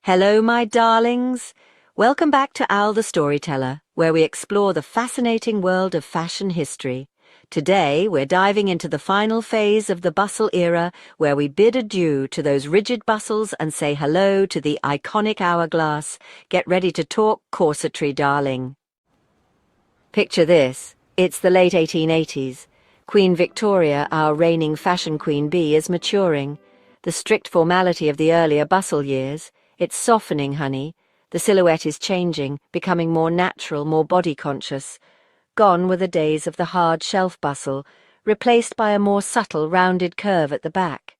Hello, my darlings. Welcome back to Owl the Storyteller, where we explore the fascinating world of fashion history. Today, we're diving into the final phase of the bustle era, where we bid adieu to those rigid bustles and say hello to the iconic hourglass. Get ready to talk corsetry, darling. Picture this. It's the late 1880s. Queen Victoria, our reigning fashion queen bee, is maturing. The strict formality of the earlier bustle years. It's softening, honey. The silhouette is changing, becoming more natural, more body-conscious. Gone were the days of the hard shelf bustle, replaced by a more subtle, rounded curve at the back.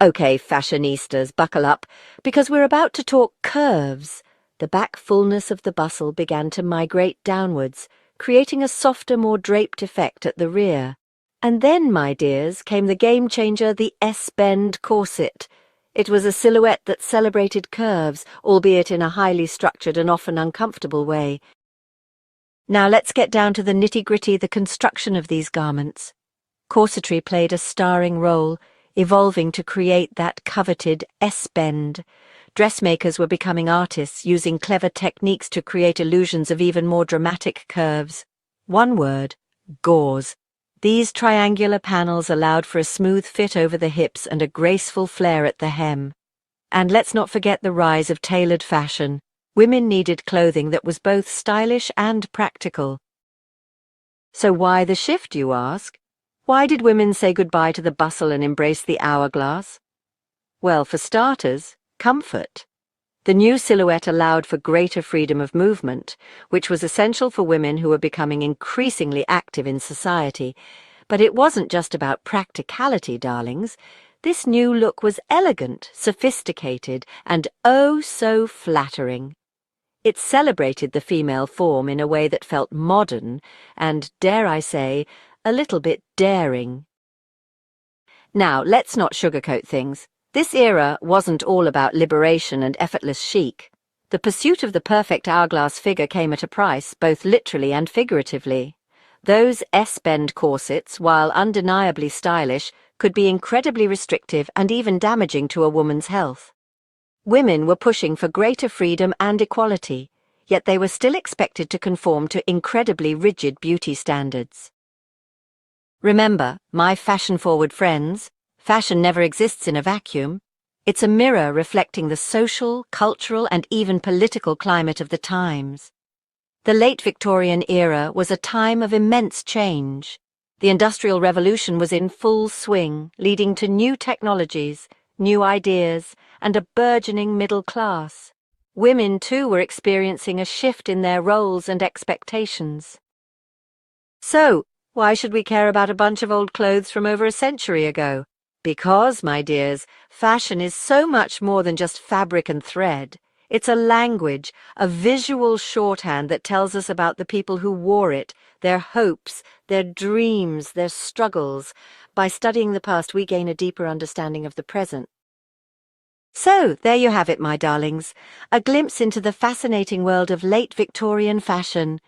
Okay, fashionistas, buckle up, because we're about to talk curves. The back fullness of the bustle began to migrate downwards, creating a softer, more draped effect at the rear. And then, my dears, came the game-changer, the S-bend corset. It was a silhouette that celebrated curves, albeit in a highly structured and often uncomfortable way. Now let's get down to the nitty-gritty, the construction of these garments. Corsetry played a starring role, evolving to create that coveted S-bend. Dressmakers were becoming artists, using clever techniques to create illusions of even more dramatic curves. One word: gauze. These triangular panels allowed for a smooth fit over the hips and a graceful flare at the hem. And let's not forget the rise of tailored fashion. Women needed clothing that was both stylish and practical. So why the shift, you ask? Why did women say goodbye to the bustle and embrace the hourglass? Well, for starters, comfort. The new silhouette allowed for greater freedom of movement, which was essential for women who were becoming increasingly active in society. But it wasn't just about practicality, darlings. This new look was elegant, sophisticated, and oh so flattering. It celebrated the female form in a way that felt modern and, dare I say, a little bit daring. Now, let's not sugarcoat things. This era wasn't all about liberation and effortless chic. The pursuit of the perfect hourglass figure came at a price, both literally and figuratively. Those S-bend corsets, while undeniably stylish, could be incredibly restrictive and even damaging to a woman's health. Women were pushing for greater freedom and equality, yet they were still expected to conform to incredibly rigid beauty standards. Remember, my fashion-forward friends, fashion never exists in a vacuum. It's a mirror reflecting the social, cultural, and even political climate of the times. The Late Victorian Era was a time of immense change. The Industrial Revolution was in full swing, leading to new technologies, new ideas, and a burgeoning middle class. Women, too, were experiencing a shift in their roles and expectations. So, why should we care about a bunch of old clothes from over a century ago? Because, my dears, fashion is so much more than just fabric and thread. It's a language, a visual shorthand that tells us about the people who wore it, their hopes, their dreams, their struggles. By studying the past, we gain a deeper understanding of the present. So, there you have it, my darlings, a glimpse into the fascinating world of late Victorian fashion.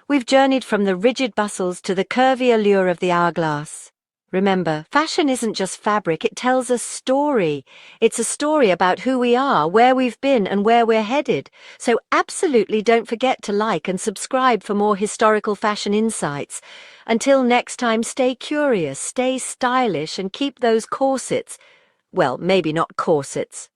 We've journeyed from the rigid bustles to the curvy allure of the hourglass. Remember, fashion isn't just fabric, it tells a story. It's a story about who we are, where we've been, and where we're headed. So absolutely don't forget to like and subscribe for more historical fashion insights. Until next time, stay curious, stay stylish, and keep those corsets. Well, maybe not corsets.